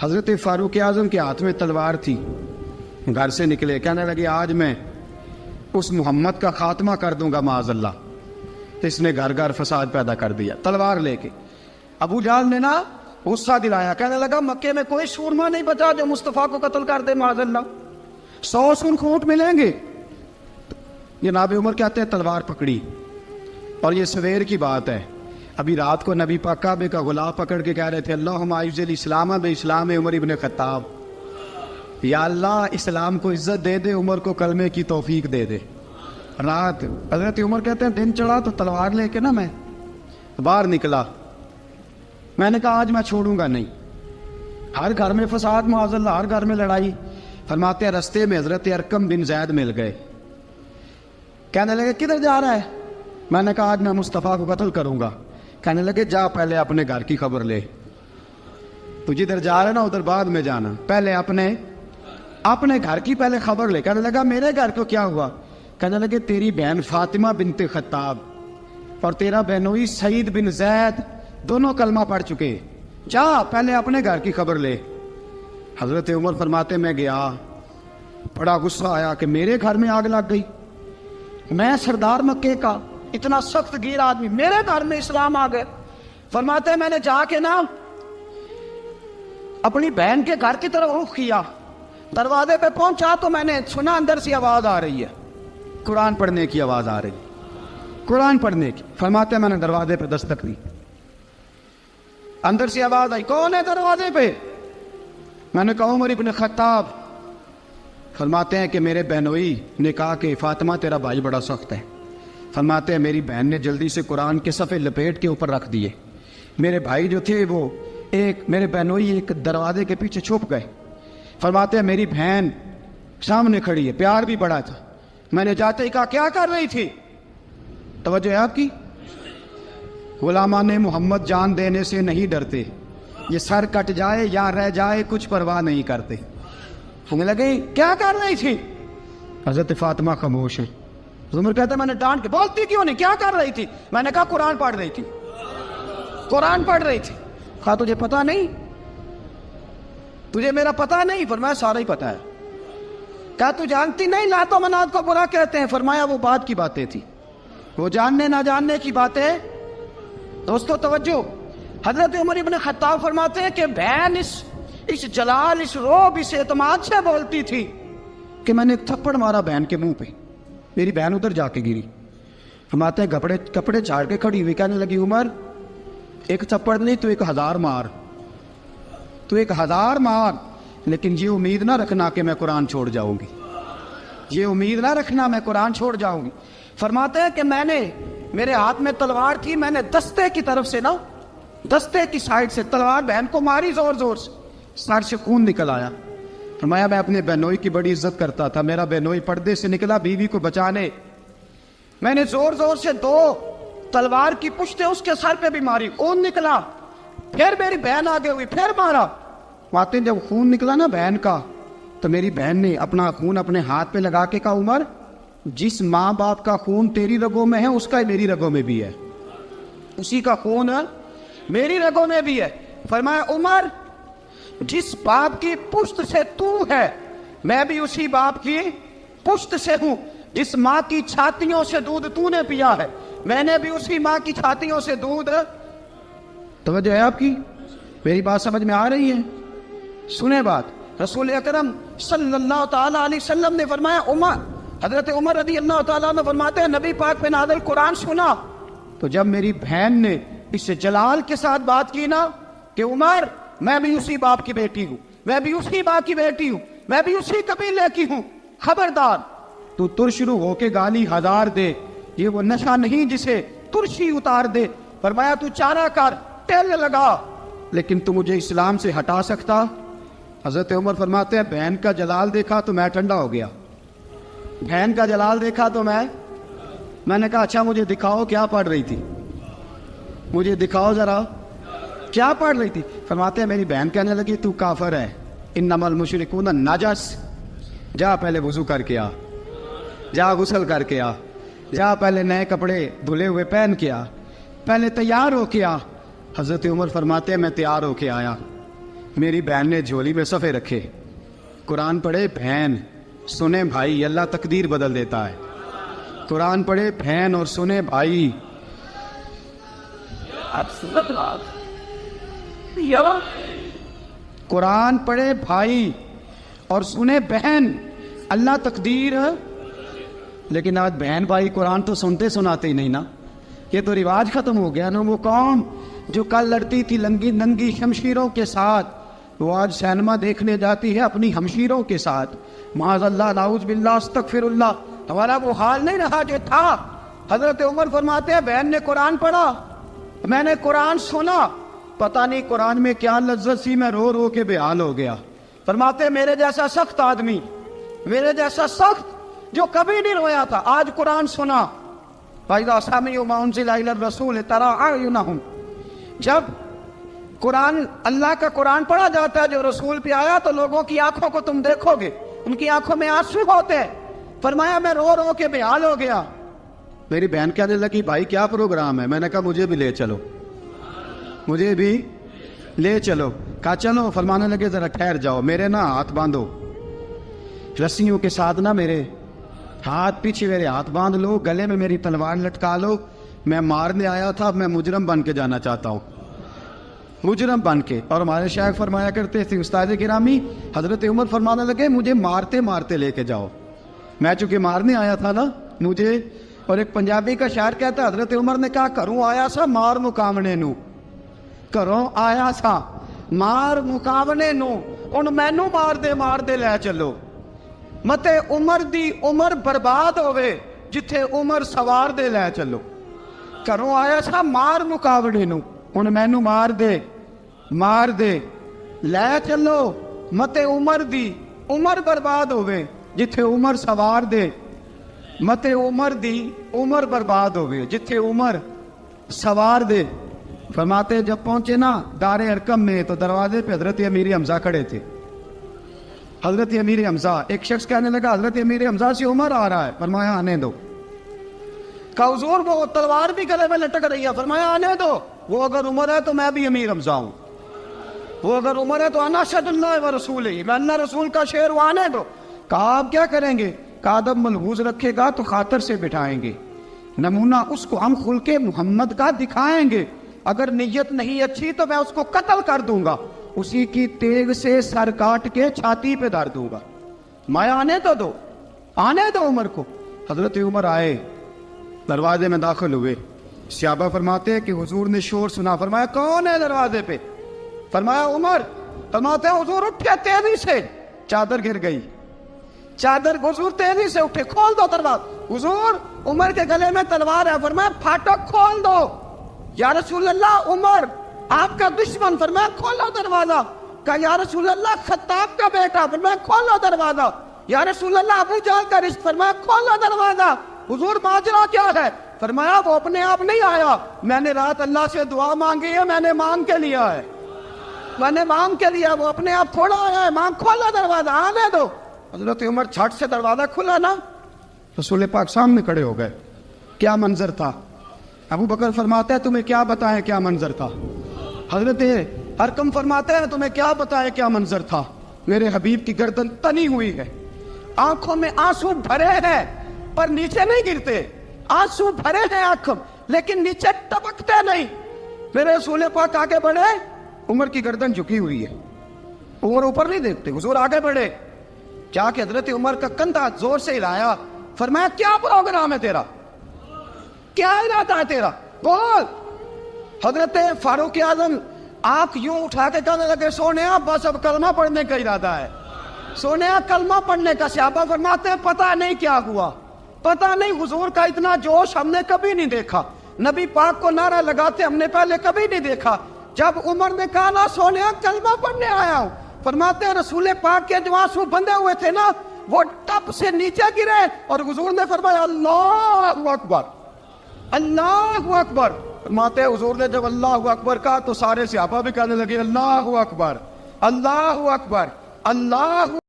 حضرت فاروق اعظم کے ہاتھ میں تلوار تھی، گھر سے نکلے، کہنے لگے آج میں اس محمد کا خاتمہ کر دوں گا معاذ اللہ. تو اس نے گھر گھر فساد پیدا کر دیا تلوار لے کے. ابو جہل نے نا غصہ دلایا، کہنے لگا مکے میں کوئی سورما نہیں بچا جو مصطفیٰ کو قتل کر دے معاذ اللہ، 100 سن خونٹ ملیں گے. جناب عمر کہتے ہیں تلوار پکڑی، اور یہ سویر کی بات ہے. ابھی رات کو نبی پاک کعبے کا غلاف پکڑ کے کہہ رہے تھے اللہم اعز الاسلام باسلام عمر ابن خطاب، یا اللہ اسلام کو عزت دے دے، عمر کو کلمے کی توفیق دے دے. رات حضرت عمر کہتے ہیں دن چڑھا تو تلوار لے کے نا میں باہر نکلا. میں نے کہا آج میں چھوڑوں گا نہیں. ہر گھر میں فساد معاذ اللہ، ہر گھر میں لڑائی. فرماتے ہیں رستے میں حضرت ارقم بن زید مل گئے، کہنے لگے کدھر جا رہا ہے؟ میں نے کہا آج میں مصطفیٰ کو قتل کروں گا. کہنے لگے جا پہلے اپنے گھر کی خبر لے، تو جدھر جا رہا ہے نا ادھر بعد میں جانا، پہلے اپنے گھر کی پہلے خبر لے. کہنے لگا میرے گھر کو کیا ہوا؟ کہنے لگے تیری بہن فاطمہ بنت خطاب اور تیرا بہنوئی سعید بن زید دونوں کلمہ پڑھ چکے، جا پہلے اپنے گھر کی خبر لے. حضرت عمر فرماتے میں گیا، بڑا غصہ آیا کہ میرے گھر میں آگ لگ گئی، میں سردار مکے کا اتنا سخت گیر آدمی، میرے گھر میں اسلام آ گئے. فرماتے ہیں میں نے جا کے نا اپنی بہن کے گھر کی طرف رخ کیا، دروازے پہ پہنچا تو میں نے سنا اندر سے آواز آ رہی ہے، قرآن پڑھنے کی آواز آ رہی، قرآن پڑھنے کی. فرماتے ہیں میں نے دروازے پہ دستک دی، اندر سے آواز آئی کون ہے دروازے پہ؟ میں نے کہا عمر ابن خطاب. فرماتے ہیں کہ میرے بہنوئی نے کہا کہ فاطمہ تیرا بھائی بڑا سخت ہے. فرماتے ہیں میری بہن نے جلدی سے قرآن کے صفحے لپیٹ کے اوپر رکھ دیے. میرے بھائی جو تھے وہ میرے بہنوئی ایک دروازے کے پیچھے چھپ گئے. فرماتے ہیں میری بہن سامنے کھڑی ہے، پیار بھی بڑا تھا. میں نے جاتے ہی کہا کیا کر رہی تھی؟ توجہ ہے آپ کی؟ غلامان محمد جان دینے سے نہیں ڈرتے، یہ سر کٹ جائے یا رہ جائے کچھ پرواہ نہیں کرتے. ہمیں لگے کیا کر رہی تھی؟ حضرت فاطمہ خاموش ہے. عمر کہتا ہے میں نے ڈانٹ کے بولتی کیوں نہیں، کیا کر رہی تھی؟ میں نے کہا قرآن پڑھ رہی تھی، قرآن پڑھ رہی تھی. کہا تجھے پتا نہیں، تجھے میرا پتا نہیں؟ فرمایا سارا ہی پتا ہے. کہا تو جانتی نہیں لات و منات کو برا کہتے ہیں؟ فرمایا وہ بات کی باتیں تھی، وہ جاننے نہ جاننے کی باتیں. دوستو توجہ، حضرت عمر ابن خطاب فرماتے ہیں کہ بہن اس جلال، اس روب، اس اعتماد سے بولتی تھی کہ میں نے ایک تھپڑ مارا بہن کے منہ پہ، میری بہن ادھر جا کے گری. فرماتے ہیں کپڑے جھاڑ کے کھڑی ہوئی، کہنے لگی عمر ایک تھپڑ نہیں تو 1000 مار، تو 1000 مار، لیکن یہ امید نہ رکھنا کہ میں قرآن چھوڑ جاؤں گی، یہ امید نہ رکھنا میں قرآن چھوڑ جاؤں گی. فرماتے ہیں کہ میرے ہاتھ میں تلوار تھی، میں نے دستے کی طرف سے نا، دستے کی سائڈ سے تلوار بہن کو ماری زور زور سے، سر سے خون نکل آیا. فرمایا میں اپنے بہنوئی کی بڑی عزت کرتا تھا، میرا بہنوئی پردے سے نکلا بیوی کو بچانے، میں نے زور زور سے 2 تلوار کی پشتیں اس کے سر پہ بھی ماری، خون نکلا. پھر میری بہن آگے ہوئی، پھر مارا. ماتے جب خون نکلا نا بہن کا تو میری بہن نے اپنا خون اپنے ہاتھ پہ لگا کے کہا عمر جس ماں باپ کا خون تیری رگوں میں ہے اس کا میری رگوں میں بھی ہے، اسی کا خون میری رگوں میں بھی ہے. فرمایا عمر جس باپ کی پشت سے تو ہے میں بھی اسی باپ کی پشت سے ہوں، جس ماں کی چھاتیوں سے دودھ تو نے پیا ہے میں نے بھی اسی ماں کی چھاتیوں سے دودھ. توجہ ہے آپ کی؟ میری بات سمجھ میں آ رہی ہے؟ سنیں بات، رسول اکرم صلی اللہ تعالی علیہ وسلم نے فرمایا، حضرت عمر رضی اللہ تعالیٰ عنہ فرماتے ہیں نبی پاک پہ نازل قرآن سنا تو جب میری بہن نے اس جلال کے ساتھ بات کی نا کہ عمر میں بھی اسی باپ کی بیٹی ہوں، میں بھی اسی باپ کی بیٹی ہوں، میں بھی اسی قبیلے کی ہوں، خبردار تو ترشرو ہو کے گالی 1000 دے، یہ وہ نشہ نہیں جسے ترشی اتار دے. فرمایا تو چارہ کر، ٹیل لگا، لیکن تو مجھے اسلام سے ہٹا سکتا؟ حضرت عمر فرماتے ہیں بہن کا جلال دیکھا تو میں ٹھنڈا ہو گیا، بہن کا جلال دیکھا تو میں نے کہا اچھا مجھے دکھاؤ کیا پڑھ رہی تھی، مجھے دکھاؤ ذرا کیا پڑھ رہی تھی. فرماتے ہیں میری بہن کہنے لگی تو کافر ہے، انما المشرکون نجس، جا پہلے وضو کر کے آ، جا غسل کر کے آ، جا پہلے نئے کپڑے دھلے ہوئے پہن کے آ، پہلے تیار ہو کے آ. حضرت عمر فرماتے ہیں میں تیار ہو کے آیا، میری بہن نے جھولی میں صفحے رکھے, قرآن پڑھے بہن, سنے بھائی, اللہ تقدیر بدل دیتا ہے. قرآن پڑھے بہن اور سنے بھائی. قرآن پڑھے بھائی اور سنے بہن, اللہ تقدیر. لیکن آج بہن بھائی قرآن تو سنتے سناتے ہی نہیں نا. یہ تو رواج ختم ہو گیا نا. وہ قوم جو کل لڑتی تھی ننگی شمشیروں کے ساتھ, وہ آج سینما دیکھنے جاتی ہے اپنی ہمشیروں کے ساتھ. معاذ اللہ, نعوذ باللہ, استغفر اللہ. ہمارا وہ حال نہیں رہا جو تھا. حضرت عمر فرماتے ہیں بہن نے قرآن پڑھا, میں نے قرآن سنا, پتہ نہیں قرآن میں کیا لذت سی, میں رو رو کے بے حال ہو گیا. فرماتے ہیں میرے جیسا سخت آدمی, میرے جیسا سخت جو کبھی نہیں رویا تھا, آج قرآن سنا. فَإِذَا سَمِعُوا مَا أُنزِلَ إِلَى الرَّسُولِ تَرَىٰ أَعْيُنَهُمْ, جب قرآن, اللہ کا قرآن پڑھا جاتا ہے جو رسول پہ آیا, تو لوگوں کی آنکھوں کو تم دیکھو گے, ان کی آنکھوں میں آنسو ہوتے ہیں. فرمایا میں رو رو کے بے حال ہو گیا. میری بہن کہنے لگی بھائی کیا پروگرام ہے؟ میں نے کہا مجھے بھی لے چلو, مجھے بھی لے چلو. کہا چلو. فرمانے لگے ذرا ٹھہر جاؤ, میرے نا ہاتھ باندھو, رسیوں کے ساتھ نا میرے ہاتھ, پیچھے میرے ہاتھ باندھ لو, گلے میں میری تلوار لٹکا لو. میں مارنے آیا تھا, اب میں مجرم بن کے جانا چاہتا ہوں, مجرم بن کے. اور ہمارے شیخ فرمایا کرتے تھے استاد گرامی, حضرت عمر فرمانے لگے مجھے مارتے مارتے لے کے جاؤ. میں چونکہ مارنے آیا تھا نا مجھے. اور ایک پنجابی کا شاعر کہتا ہے حضرت عمر نے کہا کروں آیا سا مار مقامنے نو, کروں آیا سا مار مقامنے نو, ان مینو مار دے لے چلو. متے عمر دی عمر برباد ہوئے جتھے عمر سوار دے لے چلو. کروں آیا سا مار مقابلے نو, ان مینو مار دے لے چلو. متے عمر دی عمر برباد ہوئے جتھے عمر سوار دے, متے عمر دی عمر برباد ہوئے جتھے عمر سوار دے. فرماتے جب پہنچے نا دار ارقم میں, تو دروازے پہ حضرت امیر حمزہ کھڑے تھے. حضرت امیر حمزہ, ایک شخص کہنے لگا حضرت امیر حمزہ سے عمر آ رہا ہے. فرمایا آنے دو. کہا حضور وہ تلوار بھی گلے میں لٹک رہی ہے. فرمایا آنے دو, وہ اگر عمر ہے تو میں بھی امیر حمزہ ہوں, وہ اگر عمر ہے تو انا اشہد اللہ و رسول ہی, میں اللہ رسول کا شعر ہوں, آنے دو. کہا آپ کیا کریں گے؟ کہا ادب ملحوظ رکھے گا تو خاطر سے بٹھائیں گے, نمونہ اس کو ہم خلق محمد کا دکھائیں گے, اگر نیت نہیں اچھی تو میں اس کو قتل کر دوں گا, اسی کی تیغ سے سر کاٹ کے چھاتی پہ دھر دوں گا. میں آنے تو دو, آنے دو عمر کو. حضرت عمر آئے, دروازے میں داخل ہوئے. صحابہ فرماتے ہیں کہ حضور نے شور سنا. فرمایا کون ہے دروازے پہ؟ فرمایا عمر. فرماتے ہیں حضور اٹھے تیزی سے, چادر گر گئی, چادر. حضور تیزی سے اٹھے, کھول دو دروازہ. حضور عمر کے گلے میں تلوار ہے. فرمایا پھاٹک کھول دو. یا رسول اللہ عمر آپ کا دشمن. فرمایا کھولو دروازہ. کہا یا رسول اللہ خطاب کا بیٹا. فرمایا کھولو دروازہ. یا رسول اللہ ابو جہل کا رشت. فرمایا کھولو دروازہ. حضور ماجرا کیا ہے؟ فرمایا وہ اپنے آپ نہیں آیا, میں نے رات اللہ سے دعا مانگی ہے, میں نے مانگ کے لیا ہے, میں نے مانگ کے لیا, وہ اپنے آپ تھوڑا آیا ہے. مانگ, کھولو دروازہ, آنے دو. حضرت عمر چھٹ سے دروازہ کھلا نا, رسول پاک سامنے کھڑے ہو گئے. کیا منظر تھا. ابو بکر فرماتا ہے تمہیں کیا بتائیں کیا منظر تھا. حضرت ارقم فرماتے ہیں تمہیں کیا بتائیں کیا منظر تھا. میرے حبیب کی گردن تنی ہوئی ہے, آنکھوں میں آنسو بھرے ہیں پر نیچے نہیں گرتے. آنسو بھرے ہیں آنکھوں لیکن نیچے ٹپکتے نہیں. میرے رسول پاک آگے بڑھے, عمر کی گردن جھکی ہوئی ہے, عمر اوپر نہیں دیکھتے. حضور آگے بڑھے, جا کے حضرت عمر کا کندھا زور سے ہلایا. فرمایا کیا پروگرام ہے تیرا, کیا ارادہ ہے تیرا, بول. حضرت فاروق اعظم آنکھ یوں اٹھا کے کہنے لگے سونیا بس اب کلمہ پڑھنے کا ارادہ ہے, سونیا کلمہ پڑھنے کا. صحابہ فرماتے ہیں پتہ نہیں کیا ہوا, پتہ نہیں. حضور کا اتنا جوش ہم نے کبھی نہیں دیکھا, نبی پاک کو نعرہ لگاتے ہم نے پہلے کبھی نہیں دیکھا. جب عمر نے کہا نا سونیا کلمہ پڑھنے آیا ہوں, فرماتے ہیں رسول پاک کے جو آنسو بندے ہوئے تھے نا وہ ٹپ سے نیچے گرے, اور حضور نے فرمایا اللہ اکبر, اللہ اکبر. فرماتے ہیں حضور نے جب اللہ اکبر کہا تو سارے صحابہ بھی کہنے لگے اللہ اکبر, اللہ اکبر, اللہ